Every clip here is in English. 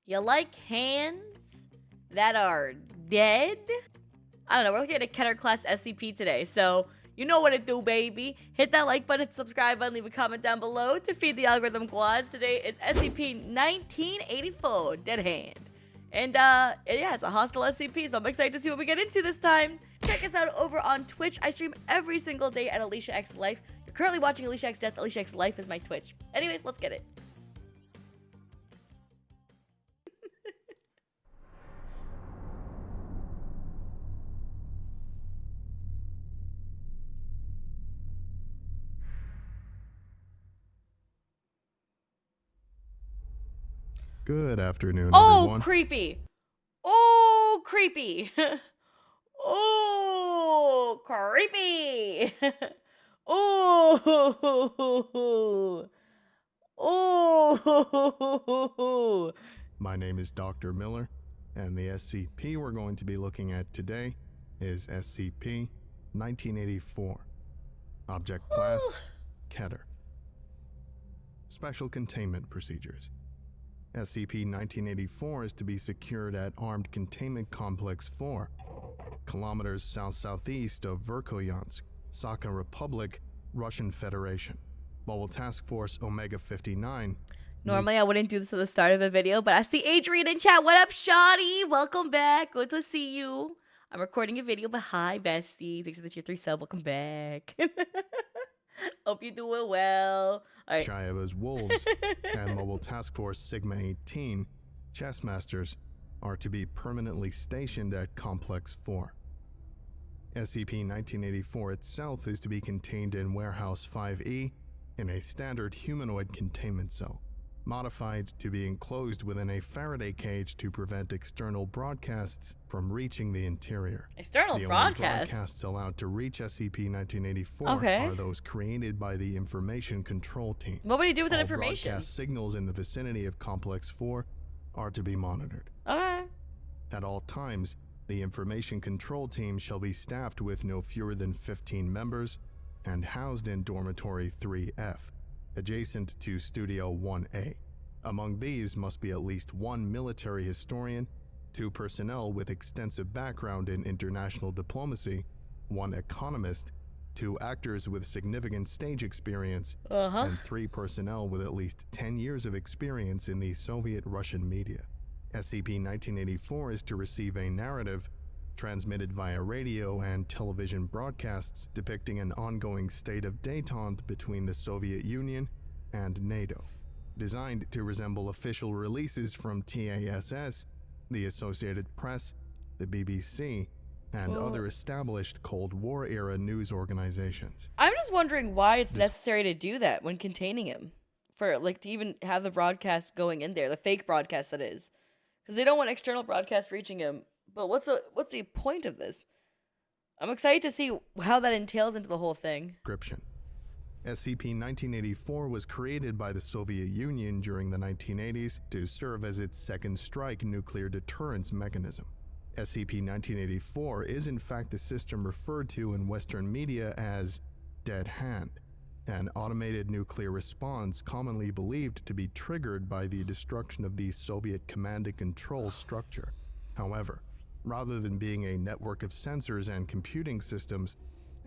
You like hands that are dead? I don't know, we're looking at a Keter class SCP today, so you know what to do, baby. Hit that like button, subscribe button, leave a comment down below to feed the algorithm quads. Today is SCP-1984, Dead Hand. And yeah, it's a hostile SCP, so I'm excited to see what we get into this time. Check us out over on Twitch. I stream every single day at Aliciaxlife. You're currently watching Aliciaxdeath. Aliciaxlife is my Twitch. Anyways, let's get it. Good afternoon, Oh, everyone. creepy. Oh, creepy. Oh, creepy. Oh. Oh. My name is Dr. Miller, and the SCP we're going to be looking at today is SCP-1984. Object Class, Keter. Special Containment Procedures. SCP-1984 is to be secured at Armed Containment Complex 4, kilometers south-southeast of Verkhoyansk, Sakha Republic, Russian Federation. Mobile Task Force Omega-59. Normally, I wouldn't do this at the start of a video, but I see Adrian in chat. What up, Shawty? Welcome back. Good to see you. I'm recording a video, but hi, bestie. Thanks for the tier 3 sub. Welcome back. Hope you're doing well. All right. Shayeva's Wolves and Mobile Task Force Sigma-18 chess masters are to be permanently stationed at Complex 4. SCP-1984 itself is to be contained in Warehouse 5E in a standard humanoid containment cell, modified to be enclosed within a Faraday cage to prevent external broadcasts from reaching the interior. External the broadcasts? only broadcasts allowed to reach SCP-1984 are those created by the Information Control Team. What would he do with that All information? broadcast signals in the vicinity of Complex 4 are to be monitored. Okay. At all times, the Information Control Team shall be staffed with no fewer than 15 members and housed in Dormitory 3F, adjacent to Studio 1A. Among these must be at least one military historian, 2 personnel with extensive background in international diplomacy, 1 economist, 2 actors with significant stage experience, and 3 personnel with at least 10 years of experience in the Soviet-Russian media. SCP-1984 is to receive a narrative transmitted via radio and television broadcasts depicting an ongoing state of détente between the Soviet Union and NATO, designed to resemble official releases from TASS, the Associated Press, the BBC, and other established Cold War-era news organizations. I'm just wondering why it's necessary to do that when containing him. For, like, to even have the broadcast going in there, the fake broadcast that is. Because they don't want external broadcasts reaching him. But what's the point of this? I'm excited to see how that entails into the whole thing. Description. SCP-1984 was created by the Soviet Union during the 1980s to serve as its second strike nuclear deterrence mechanism. SCP-1984 is in fact the system referred to in Western media as Dead Hand, an automated nuclear response commonly believed to be triggered by the destruction of the Soviet command and control structure. However, rather than being a network of sensors and computing systems,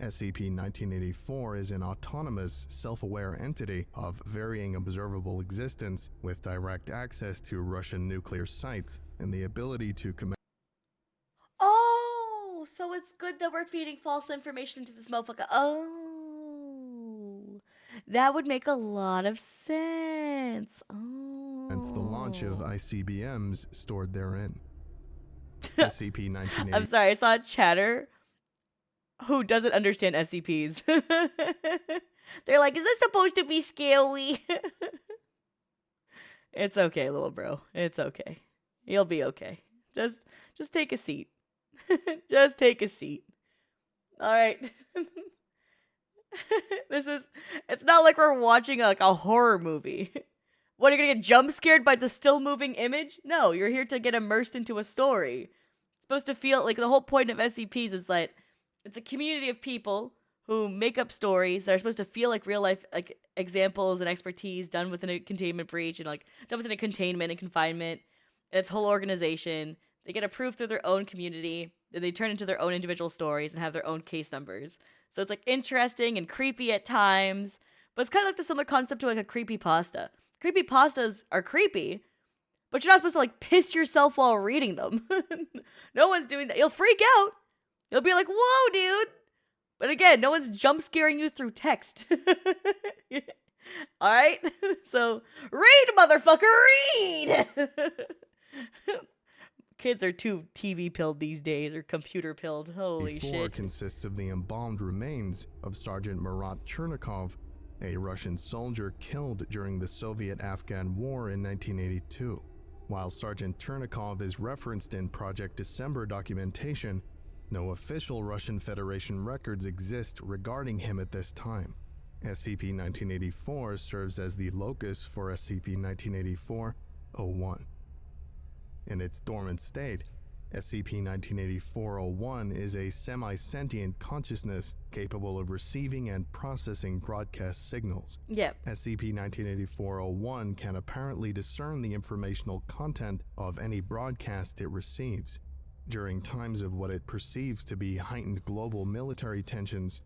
SCP-1984 is an autonomous, self-aware entity of varying observable existence with direct access to Russian nuclear sites and the ability to command. Oh, so it's good that we're feeding false information into this motherfucker. Oh, that would make a lot of sense. Oh. Hence the launch of ICBMs stored therein. SCP-1984. I'm sorry, I saw a chatter who doesn't understand SCPs. They're like, is this supposed to be scary? It's okay, little bro. It's okay. You'll be okay. Just take a seat. Just take a seat. All right. It's not like we're watching like a horror movie. What, are you gonna get jump scared by the still moving image? No, you're here to get immersed into a story. It's supposed to feel like the whole point of SCPs is that it's a community of people who make up stories that are supposed to feel like real life, like examples and expertise done within a containment breach and like done within a containment and confinement. and its whole organization. They get approved through their own community, then they turn into their own individual stories and have their own case numbers. So it's like interesting and creepy at times, but it's kind of like the similar concept to like a creepypasta. Creepypastas are creepy, but you're not supposed to like piss yourself while reading them. No one's doing that. You'll freak out. You'll be like, whoa, dude. But again, no one's jump scaring you through text. All right? So read, motherfucker, read. Kids are too TV pilled these days, or computer pilled. Holy shit. Consists of the embalmed remains of Sergeant Marat Chernikov, a Russian soldier killed during the Soviet-Afghan War in 1982. While Sergeant Chernikov is referenced in Project December documentation, no official Russian Federation records exist regarding him at this time. SCP-1984 serves as the locus for SCP-1984-01. In its dormant state, SCP-1984-01 is a semi-sentient consciousness capable of receiving and processing broadcast signals. Yep. SCP-1984-01 can apparently discern the informational content of any broadcast it receives. During times of what it perceives to be heightened global military tensions,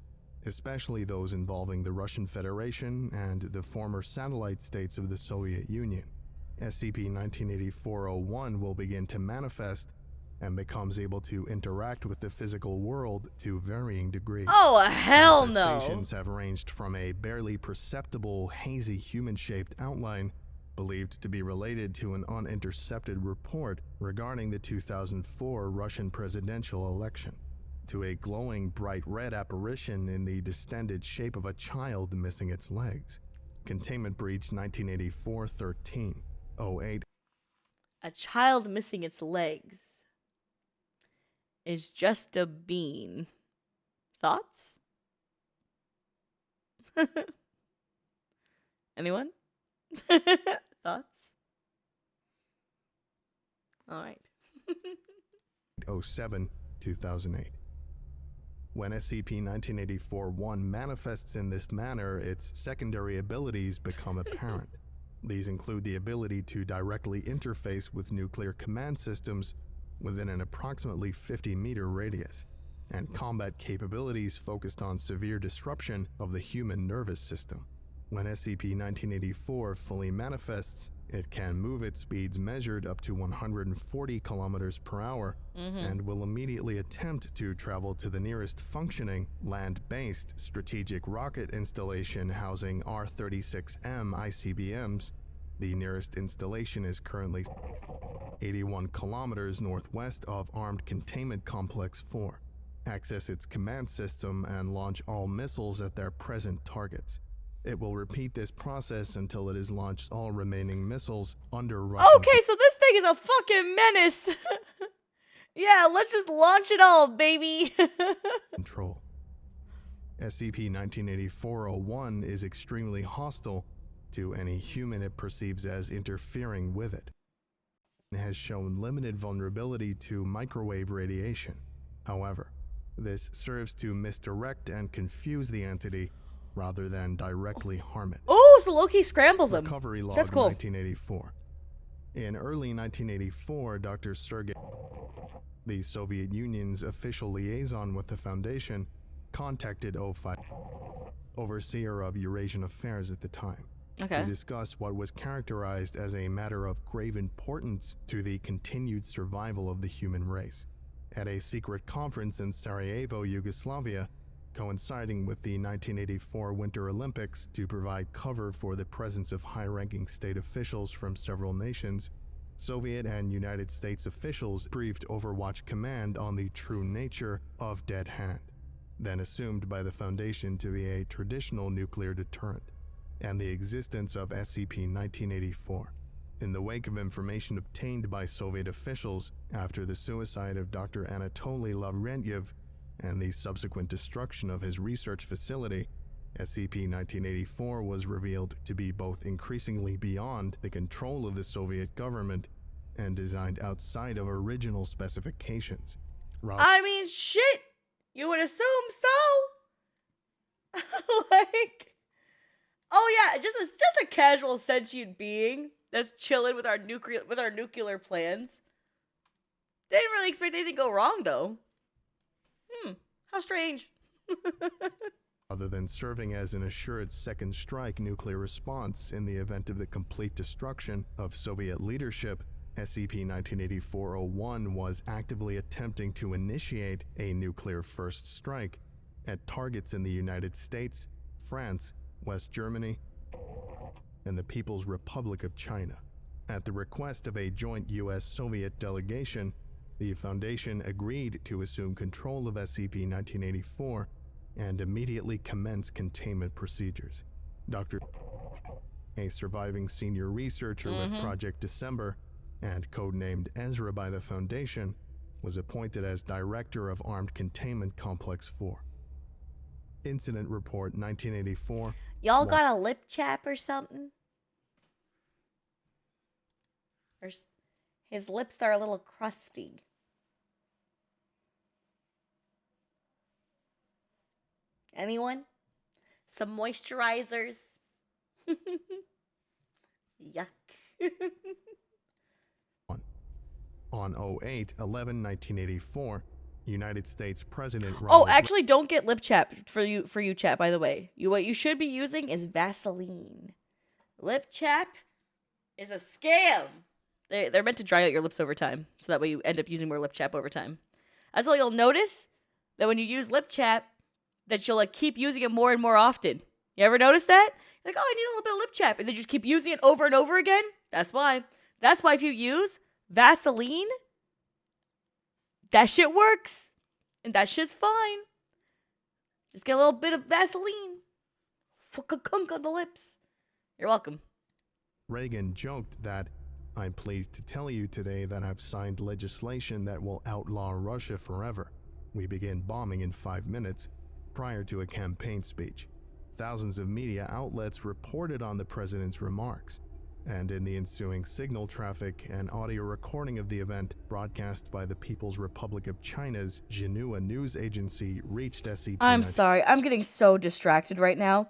especially those involving the Russian Federation and the former satellite states of the Soviet Union, SCP-1984-01 will begin to manifest and becomes able to interact with the physical world to varying degrees. Oh, hell no! Manifestations have ranged from a barely perceptible, hazy human-shaped outline believed to be related to an unintercepted report regarding the 2004 Russian presidential election, to a glowing bright red apparition in the distended shape of a child missing its legs. Containment Breach 1984-13, 08. A child missing its legs is just a bean. Thoughts? Anyone? Thoughts? All right. 07, 2008. When SCP-1984-1 manifests in this manner, its secondary abilities become apparent. These include the ability to directly interface with nuclear command systems within an approximately 50-meter radius, and combat capabilities focused on severe disruption of the human nervous system. When SCP-1984 fully manifests, it can move at speeds measured up to 140 kilometers per hour and will immediately attempt to travel to the nearest functioning land-based strategic rocket installation housing R-36M ICBMs. The nearest installation is currently 81 kilometers northwest of Armed Containment Complex 4. Access its command system and launch all missiles at their present targets. It will repeat this process until it has launched all remaining missiles under Russian Okay, so this thing is a fucking menace. Yeah, let's just launch it all, baby. control. SCP-1984-01 is extremely hostile to any human it perceives as interfering with it. It has shown limited vulnerability to microwave radiation. However, this serves to misdirect and confuse the entity rather than directly harm it. Oh, so Loki scrambles him. Recovery log That's cool. 1984. In early 1984, Dr. Sergei, the Soviet Union's official liaison with the Foundation, contacted O5, overseer of Eurasian affairs at the time, Okay. to discuss what was characterized as a matter of grave importance to the continued survival of the human race. At a secret conference in Sarajevo, Yugoslavia, coinciding with the 1984 Winter Olympics to provide cover for the presence of high-ranking state officials from several nations, Soviet and United States officials briefed Overwatch Command on the true nature of Dead Hand, then assumed by the Foundation to be a traditional nuclear deterrent, and the existence of SCP-1984. In the wake of information obtained by Soviet officials after the suicide of Dr. Anatoly Lavrentiev and the subsequent destruction of his research facility, SCP-1984 was revealed to be both increasingly beyond the control of the Soviet government and designed outside of original specifications. I mean, shit. You would assume so. Like, oh yeah, just a casual sentient being That's chilling with our nuclear plans. They didn't really expect anything to go wrong, though. How strange. Other than serving as an assured second strike nuclear response in the event of the complete destruction of Soviet leadership, SCP-1984-01 was actively attempting to initiate a nuclear first strike at targets in the United States, France, West Germany, and the People's Republic of China. At the request of a joint US-Soviet delegation, the Foundation agreed to assume control of SCP-1984 and immediately commence containment procedures. Dr. A surviving senior researcher with Project December and codenamed Ezra by the Foundation, was appointed as Director of Armed Containment Complex 4. Incident Report 1984. Y'all got a lip chap or something? Or his lips are a little crusty. Anyone? Some moisturizers? Yuck. On 08/11/1984, United States President Ronald actually, don't get lip chap for you chat, by the way. What you should be using is Vaseline. Lip chap is a scam. They're meant to dry out your lips over time, so that way you end up using more lip chap over time. That's why you'll notice that when you use lip chap, that you'll keep using it more and more often. You ever notice that? You're like, oh, I need a little bit of lip chap, and then you just keep using it over and over again. That's why. That's why if you use Vaseline, that shit works. And that shit's fine. Just get a little bit of Vaseline. Fuck a kunk on the lips. You're welcome. Reagan joked that, I'm pleased to tell you today that I've signed legislation that will outlaw Russia forever. We begin bombing in 5 minutes, prior to a campaign speech. Thousands of media outlets reported on the president's remarks, and in the ensuing signal traffic, an audio recording of the event broadcast by the People's Republic of China's Xinhua news agency reached SCP. I'm sorry, I'm getting so distracted right now.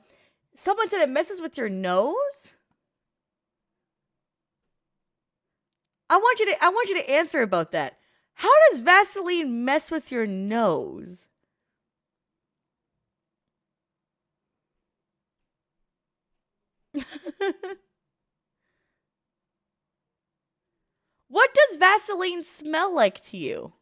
Someone said it messes with your nose? I want you to answer about that. How does Vaseline mess with your nose? What does Vaseline smell like to you?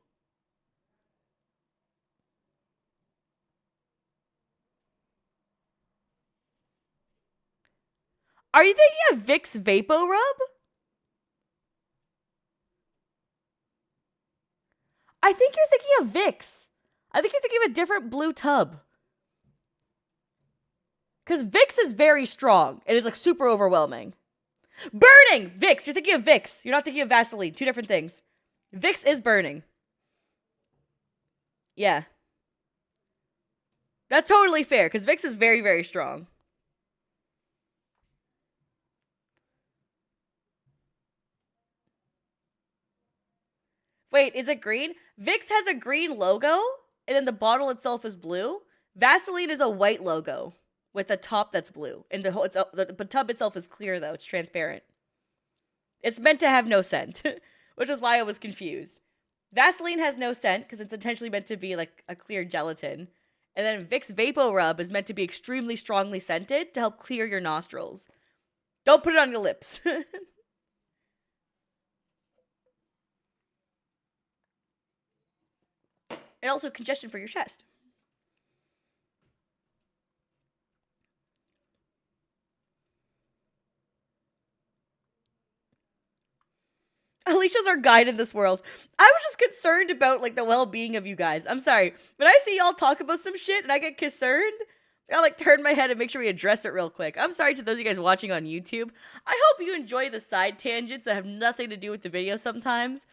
Are you thinking of Vicks Vapo Rub? I think you're thinking of Vicks. I think you're thinking of a different blue tub. Because Vicks is very strong. It is like super overwhelming. Burning! Vicks! You're thinking of Vicks. You're not thinking of Vaseline. Two different things. Vicks is burning. Yeah. That's totally fair, because Vicks is very, very strong. Wait, is it green? Vicks has a green logo, and then the bottle itself is blue. Vaseline is a white logo with a top that's blue, and the tub itself is clear, though. It's transparent. It's meant to have no scent, which is why I was confused. Vaseline has no scent because it's intentionally meant to be like a clear gelatin. And then Vicks Vapo Rub is meant to be extremely strongly scented to help clear your nostrils. Don't put it on your lips. And also congestion for your chest. Alicia's our guide in this world. I was just concerned about like the well-being of you guys. I'm sorry. When I see y'all talk about some shit and I get concerned, I'll like turn my head and make sure we address it real quick. I'm sorry to those of you guys watching on YouTube. I hope you enjoy the side tangents that have nothing to do with the video sometimes.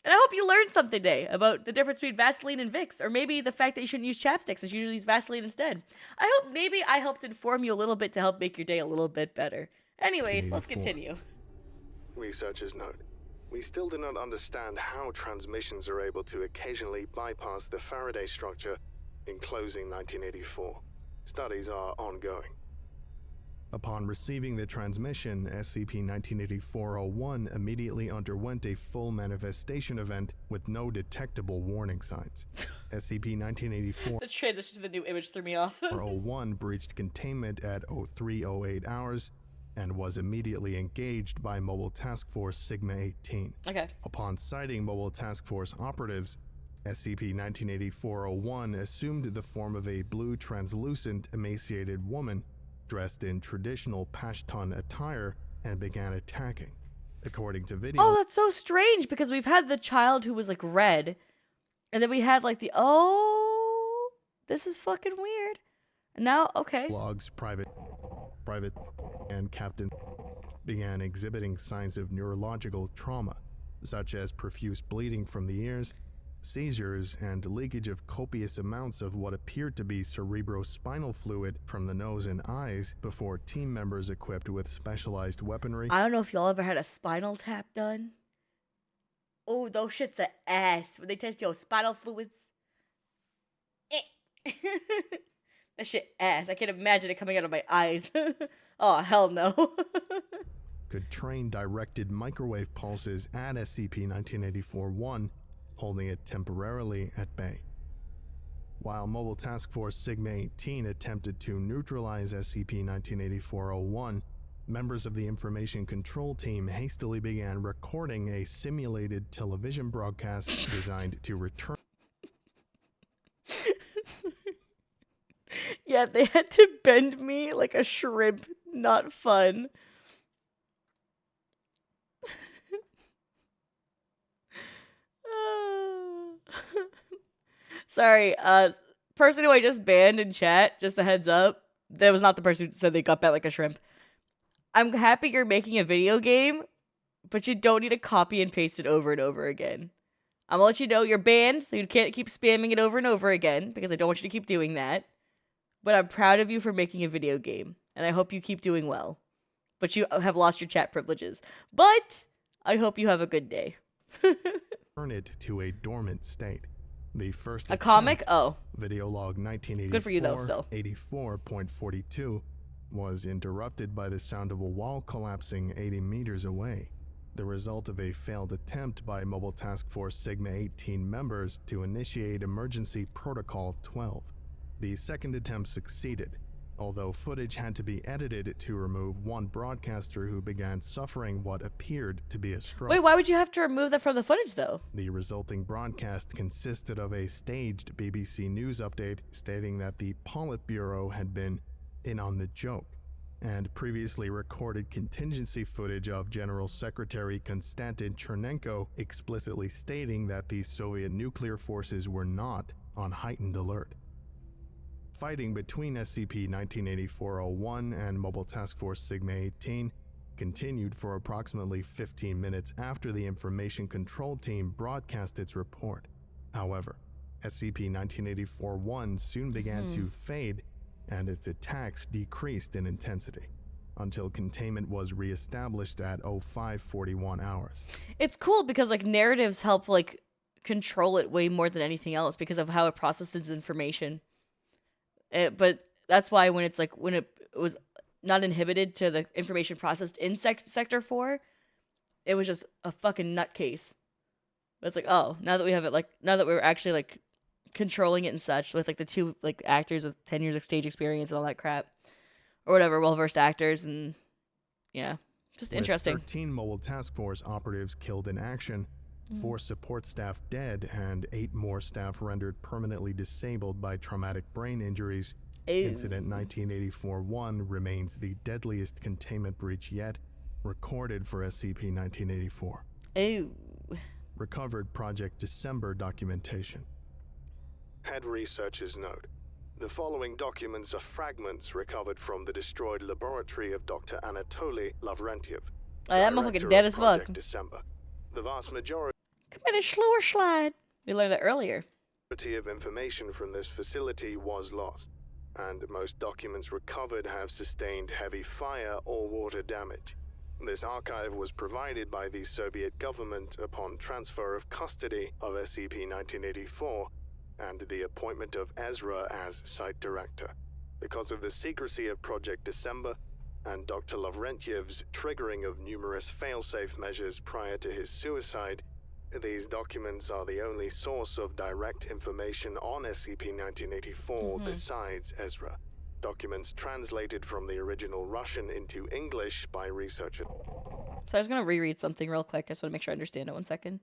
And I hope you learned something today about the difference between Vaseline and Vicks, or maybe the fact that you shouldn't use chapsticks and you should use Vaseline instead. I hope maybe I helped inform you a little bit to help make your day a little bit better. Anyways, let's continue. Researchers note, we still do not understand how transmissions are able to occasionally bypass the Faraday structure enclosing 1984. Studies are ongoing. Upon receiving the transmission, SCP-1984-01 immediately underwent a full manifestation event with no detectable warning signs. SCP-1984 The transition to the new image threw me off. 01 breached containment at 0308 hours and was immediately engaged by Mobile Task Force Sigma-18. Okay. Upon sighting Mobile Task Force operatives, SCP-1984-01 assumed the form of a blue translucent emaciated woman dressed in traditional Pashtun attire and began attacking. According to video, Oh, that's so strange because we've had the child who was like red, and then we had like the this is fucking weird. And now, okay. logs, private, and Captain began exhibiting signs of neurological trauma, such as profuse bleeding from the ears, seizures, and leakage of copious amounts of what appeared to be cerebrospinal fluid from the nose and eyes before team members equipped with specialized weaponry. I don't know if y'all ever had a spinal tap done. Oh, those shits are ass when they test your spinal fluids. That shit ass. I can't imagine it coming out of my eyes. Oh, hell no. Could train directed microwave pulses at SCP-1984-1, holding it temporarily at bay. While Mobile Task Force Sigma-18 attempted to neutralize SCP-1984-01, members of the Information Control Team hastily began recording a simulated television broadcast designed to return. Yeah, they had to bend me like a shrimp. Not fun. Sorry, person who I just banned in chat, just a heads up, that was not the person who said they got bent like a shrimp. I'm happy you're making a video game, but you don't need to copy and paste it over and over again. I'm gonna let you know you're banned, so you can't keep spamming it over and over again, because I don't want you to keep doing that. But I'm proud of you for making a video game, and I hope you keep doing well. But you have lost your chat privileges. But I hope you have a good day. Turn it to a dormant state. The first A comic? Oh. Video log 1984 Good for you, though, still. 84.42 was interrupted by the sound of a wall collapsing 80 meters away, the result of a failed attempt by Mobile Task Force Sigma-18 members to initiate Emergency Protocol 12. The second attempt succeeded, although footage had to be edited to remove one broadcaster who began suffering what appeared to be a stroke. Wait, why would you have to remove that from the footage, though? The resulting broadcast consisted of a staged BBC News update stating that the Politburo had been in on the joke, and previously recorded contingency footage of General Secretary Konstantin Chernikov explicitly stating that the Soviet nuclear forces were not on heightened alert. Fighting between SCP-1984-01 and Mobile Task Force Sigma-18 continued for approximately 15 minutes after the Information Control Team broadcast its report. However, SCP-1984-1 soon began to fade, and its attacks decreased in intensity, until containment was re-established at 0541 hours. It's cool because, like, narratives help, like, control it way more than anything else because of how it processes information. But that's why when it's like when it was not inhibited to the information processed in Sector 4, it was just a fucking nutcase. But it's like, oh, now that we have it, like, now that we're actually like controlling it and such with like the two like actors with 10 years of stage experience and all that crap, or whatever, well-versed actors, and yeah, just interesting. With 13 Mobile Task Force operatives killed in action, 4 support staff dead, and 8 more staff rendered permanently disabled by traumatic brain injuries, Incident 1984-1 remains the deadliest containment breach yet recorded for SCP-1984. Ew. Recovered Project December documentation. Head researchers note: the following documents are fragments recovered from the destroyed laboratory of Dr. Anatoly Lavrentiev, That director motherfucker dead of as fuck. Project December. The vast majority Committed slower slide. We learned that earlier. of information from this facility was lost, and most documents recovered have sustained heavy fire or water damage. This archive was provided by the Soviet government upon transfer of custody of SCP-1984 and the appointment of Ezra as site director. Because of the secrecy of Project December, and Dr. Lavrentiev's triggering of numerous failsafe measures prior to his suicide, these documents are the only source of direct information on SCP-1984 besides Ezra. Documents translated from the original Russian into English by researchers. So I was going to reread something real quick. I just want to make sure I understand it. 1 second.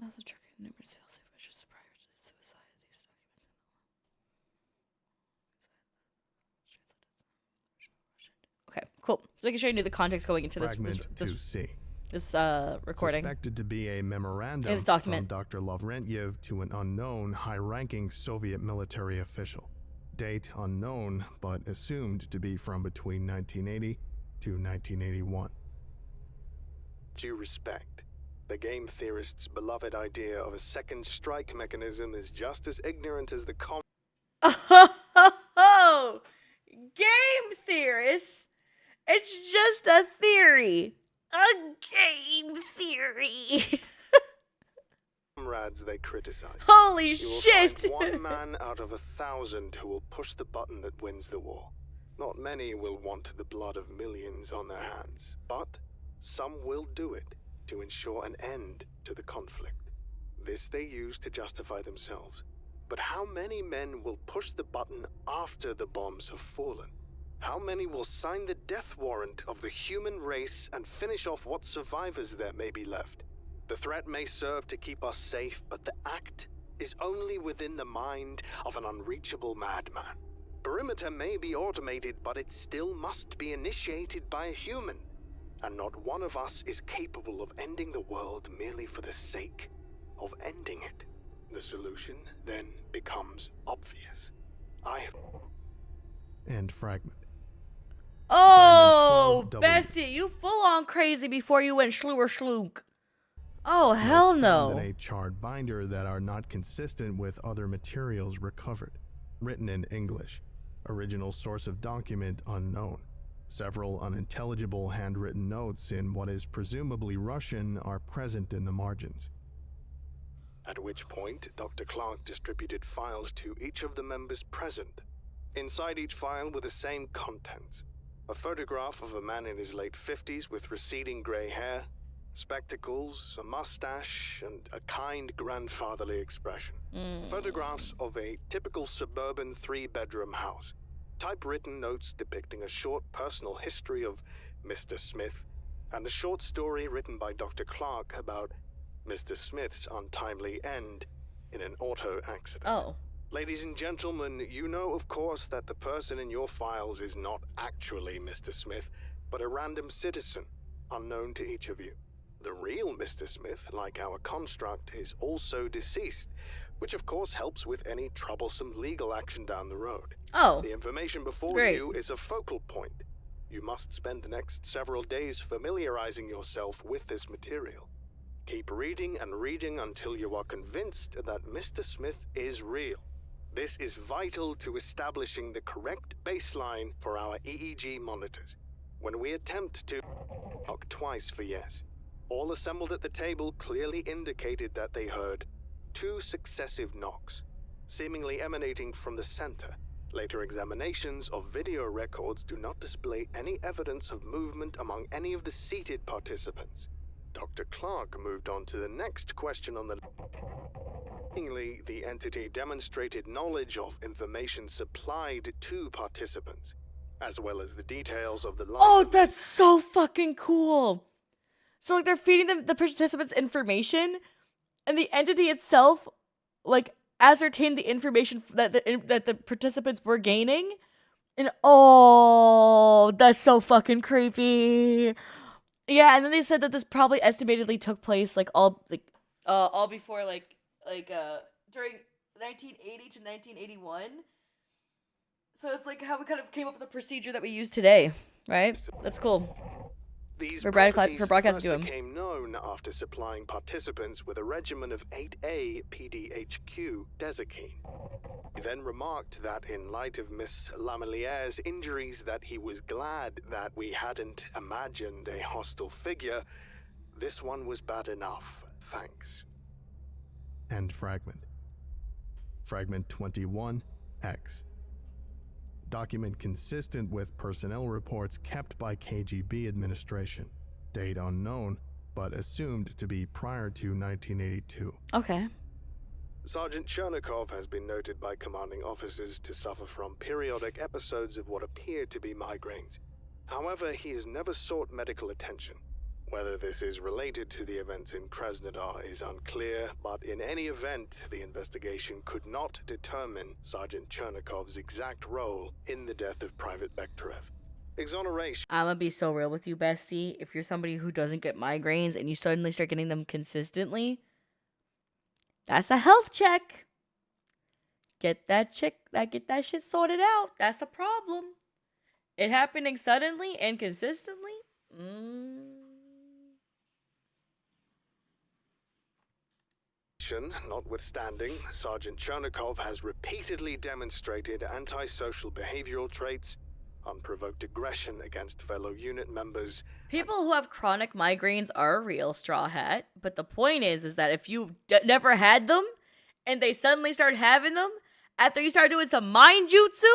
Oh, the trick of numerous failsafe measures prior to his suicide. These documents. Okay, cool. So making sure you knew the context going into Fragment 2C. This recording. Suspected to be a memorandum It's document. from Dr. Lavrentiev to an unknown high-ranking Soviet military official. Date unknown, but assumed to be from between 1980 to 1981. Due respect, the game theorist's beloved idea of a second strike mechanism is just as ignorant as the Oh, game theorists. It's just a theory. A game theory. comrades they criticize. Holy You will shit. find one man out of 1,000 who will push the button that wins the war. Not many will want the blood of millions on their hands, but some will do it to ensure an end to the conflict. This they use to justify themselves. But how many men will push the button after the bombs have fallen? How many will sign the death warrant of the human race and finish off what survivors there may be left? The threat may serve to keep us safe, but the act is only within the mind of an unreachable madman. Perimeter may be automated, but it still must be initiated by a human. And not one of us is capable of ending the world merely for the sake of ending it. The solution then becomes obvious. I have... End fragment. Oh, Fragment 12W. bestie, you full on crazy before you went shlew or schlook. Oh, hell Notes found no. in a charred binder that are not consistent with other materials recovered. Written in English. Original source of document unknown. Several unintelligible handwritten notes in what is presumably Russian are present in the margins. At which point, Dr. Clark distributed files to each of the members present. Inside each file were the same contents. A photograph of a man in his late 50s with receding grey hair, spectacles, a mustache, and a kind grandfatherly expression. Photographs of a typical suburban 3-bedroom house. Typewritten notes depicting a short personal history of Mr. Smith, and a short story written by Dr. Clark about Mr. Smith's untimely end in an auto accident. Oh. Ladies and gentlemen, you know, of course, that the person in your files is not actually Mr. Smith, but a random citizen, unknown to each of you. The real Mr. Smith, like our construct, is also deceased, which of course helps with any troublesome legal action down the road. Oh. The information before Great. you is a focal point. You must spend the next several days familiarizing yourself with this material. Keep reading and reading until you are convinced that Mr. Smith is real. This is vital to establishing the correct baseline for our EEG monitors. When we attempt to knock twice for yes, all assembled at the table clearly indicated that they heard 2 successive knocks, seemingly emanating from the center. Later examinations of video records do not display any evidence of movement among any of the seated participants. Dr. Clark moved on to the next question on the list. The entity demonstrated knowledge of information supplied to participants, as well as the details of the life Oh, of that's so fucking cool. So like they're feeding them the participants information, and the entity itself, like, ascertained the information that the participants were gaining, and oh, that's so fucking creepy. Yeah, and then they said that this probably estimatedly took place all before during 1980 to 1981. So it's like how we kind of came up with the procedure that we use today, right? That's cool. These For properties broadcast first to him. became known after supplying participants with a regimen of 8A PDHQ desiccine. He then remarked that in light of Miss Lamelliere's injuries that he was glad that we hadn't imagined a hostile figure. This one was bad enough, thanks. End fragment. Fragment 21X. Document consistent with personnel reports kept by KGB administration. Date unknown, but assumed to be prior to 1982. Okay. Sergeant Chernikov has been noted by commanding officers to suffer from periodic episodes of what appear to be migraines. However, he has never sought medical attention. Whether this is related to the events in Krasnodar is unclear, but in any event, the investigation could not determine Sergeant Chernikov's exact role in the death of Private Bekhterev. Exoneration. I'm gonna be so real with you, bestie. If you're somebody who doesn't get migraines and you suddenly start getting them consistently, that's a health check. Get that shit sorted out. That's the problem. It happening suddenly and consistently? Notwithstanding, Sergeant Chernikov has repeatedly demonstrated antisocial behavioral traits, unprovoked aggression against fellow unit members. People who have chronic migraines are a real straw hat, but the point is that if you never had them and they suddenly start having them after you start doing some mind jutsu,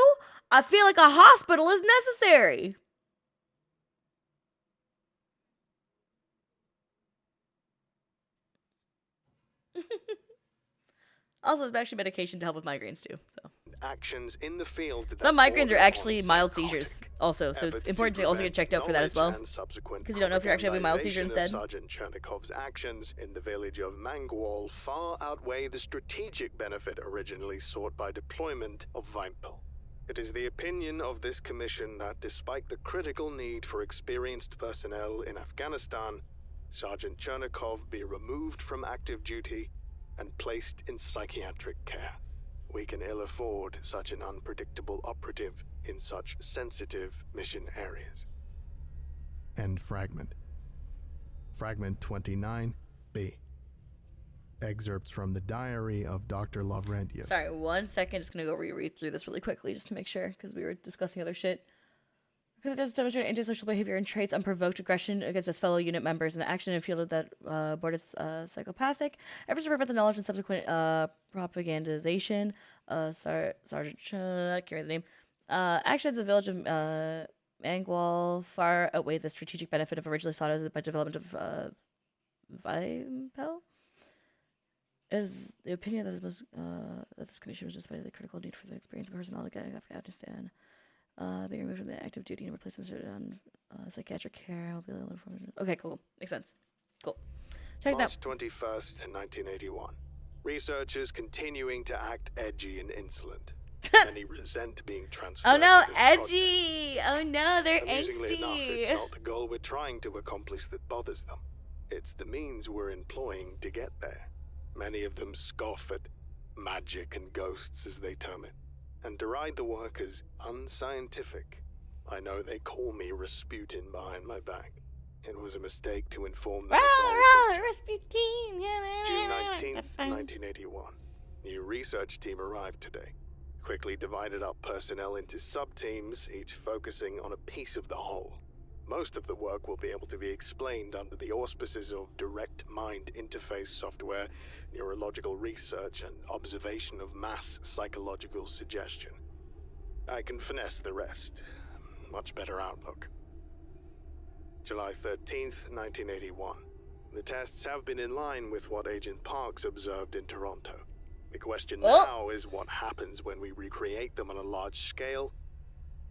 I feel like a hospital is necessary. Also, there's actually medication to help with migraines too. So actions in the field. Some migraines are actually mild seizures also, so it's important to also get checked out for that as well. Because you don't know if you're actually having mild seizure instead. Sergeant Chernikov's actions in the village of Mangwal far outweigh the strategic benefit originally sought by deployment of Vimepel. It is the opinion of this commission that despite the critical need for experienced personnel in Afghanistan, Sergeant Chernikov be removed from active duty and placed in psychiatric care. We can ill afford such an unpredictable operative in such sensitive mission areas. End fragment. Fragment 29B. Excerpts from the diary of Dr. Lavrentiev. Sorry, 1 second. Just gonna go reread through this really quickly just to make sure, because we were discussing other shit. Because it does demonstrate antisocial behavior and traits, unprovoked aggression against its fellow unit members, and the action and fielded that board is psychopathic. Efforts to prevent the knowledge and subsequent propagandization. Sergeant I can't read the name. Actions of the village of Mangwal far outweigh the strategic benefit of originally sought out by development of Vimepel. It is the opinion that this commission was despite the critical need for the experience of personnel to get Afghanistan. Being removed from the active duty and replaced on psychiatric care. I'll be able to inform. Okay, cool. Makes sense. Cool. Check March that. 21st, 1981. Researchers continuing to act edgy and insolent. Many resent being transferred. Oh no, to this edgy! project. Oh no, they're Amusingly angsty. enough, it's not the goal we're trying to accomplish that bothers them. It's the means we're employing to get there. Many of them scoff at magic and ghosts, as they term it, and deride the work as unscientific. I know they call me Rasputin behind my back. It was a mistake to inform them of the whole picture. Rasputin! June 19th, 1981. New research team arrived today. Quickly divided up personnel into sub-teams, each focusing on a piece of the whole. Most of the work will be able to be explained under the auspices of direct mind interface software, neurological research, and observation of mass psychological suggestion. I can finesse the rest. Much better outlook. July 13th, 1981. The tests have been in line with what Agent Parks observed in Toronto. The question now is what happens when we recreate them on a large scale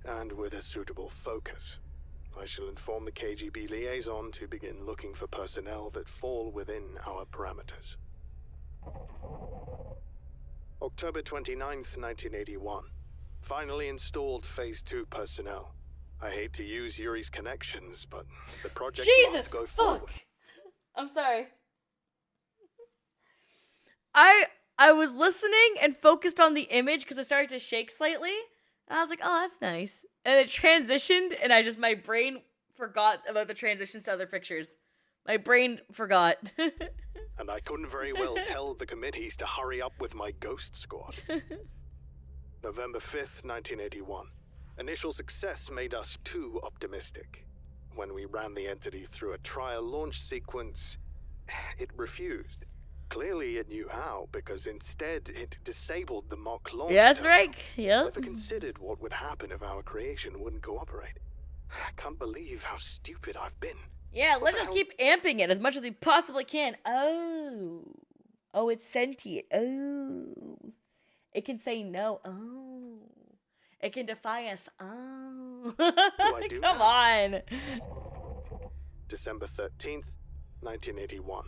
and with a suitable focus. I shall inform the KGB liaison to begin looking for personnel that fall within our parameters. October 29th, 1981. Finally installed Phase 2 personnel. I hate to use Yuri's connections, but the project must go forward. I'm sorry. I was listening and focused on the image because it started to shake slightly. And I was like, oh, that's nice. And it transitioned, and my brain forgot about the transitions to other pictures. My brain forgot. And I couldn't very well tell the committees to hurry up with my ghost squad. November 5th, 1981. Initial success made us too optimistic. When we ran the entity through a trial launch sequence, it refused. Clearly it knew how, because instead it disabled the mock launch. Yeah, that's terminal. right. Yep. Never considered what would happen if our creation wouldn't cooperate. I can't believe how stupid I've been. Yeah, What let's the just hell? keep amping it as much as we possibly can. Oh, it's sentient. Oh, it can say no. Oh, it can defy us. Oh, I do come now? on. December 13th, 1981.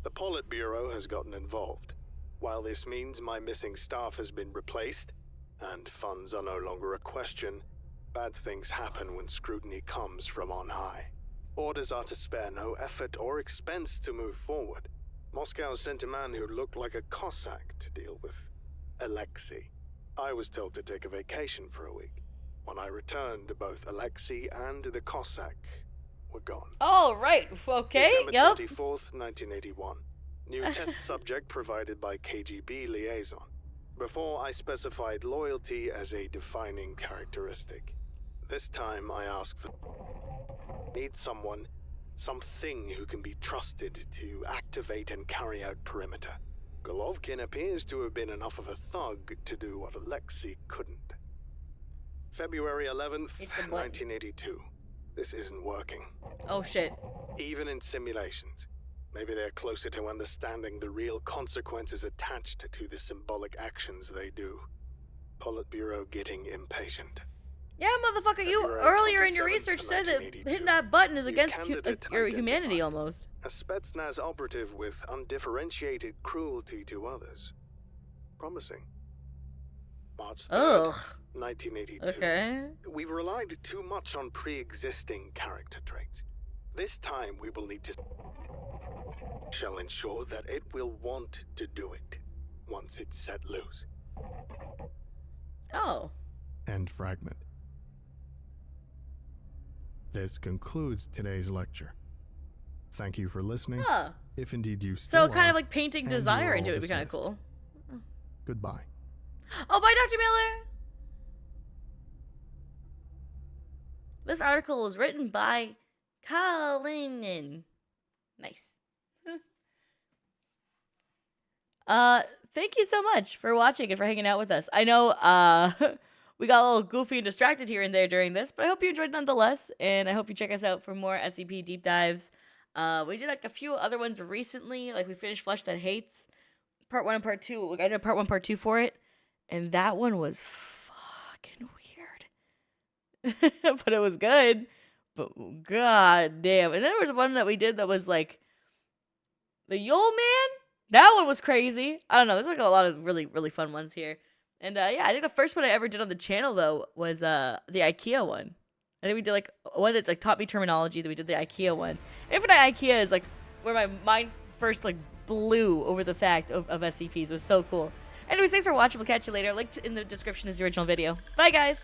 The Politburo has gotten involved. While this means my missing staff has been replaced, and funds are no longer a question, bad things happen when scrutiny comes from on high. Orders are to spare no effort or expense to move forward. Moscow sent a man who looked like a Cossack to deal with Alexei. I was told to take a vacation for a week. When I returned, both Alexei and the Cossack were gone. All right. Okay. December Yep. 24th, 1981. New test subject provided by KGB liaison. Before I specified loyalty as a defining characteristic. This time I asked for... Need someone, something who can be trusted to activate and carry out perimeter. Golovkin appears to have been enough of a thug to do what Alexei couldn't. February 11th, Hit the button. 1982. This isn't working. Oh shit. Even in simulations. Maybe they're closer to understanding the real consequences attached to the symbolic actions they do. Politburo getting impatient. Yeah, motherfucker, you February earlier in your 27th, research said that 1982. hitting that button is New against candidate your humanity identified. almost. A Spetsnaz operative with undifferentiated cruelty to others. Promising. March 3rd, Ugh. 1982. Okay. We've relied too much on pre-existing character traits. This time we will need to... shall ensure that it will want to do it once it's set loose. Oh. End fragment. This concludes today's lecture. Thank you for listening. Huh. If indeed you still So kind are, of like painting and you desire are into all it would be kind of dismissed. cool. Goodbye. Oh, bye, Dr. Miller. This article was written by Kalinin. Nice. Thank you so much for watching and for hanging out with us. I know, we got a little goofy and distracted here and there during this, but I hope you enjoyed nonetheless, and I hope you check us out for more SCP deep dives. We did like a few other ones recently, like we finished Flesh That Hates, part 1 and part 2. I did part 1, part 2 for it, and that one was fucking weird. But it was good. But god damn. And then there was one that we did that was like the Yule Man? That one was crazy. I don't know. There's like a lot of really, really fun ones here. And yeah, I think the first one I ever did on the channel though was the IKEA one. I think we did like one that like taught me terminology. That we did the IKEA one. Infinite IKEA is like where my mind first like blew over the fact of SCPs. It was so cool. Anyways, thanks for watching. We'll catch you later. Linked in the description is the original video. Bye guys.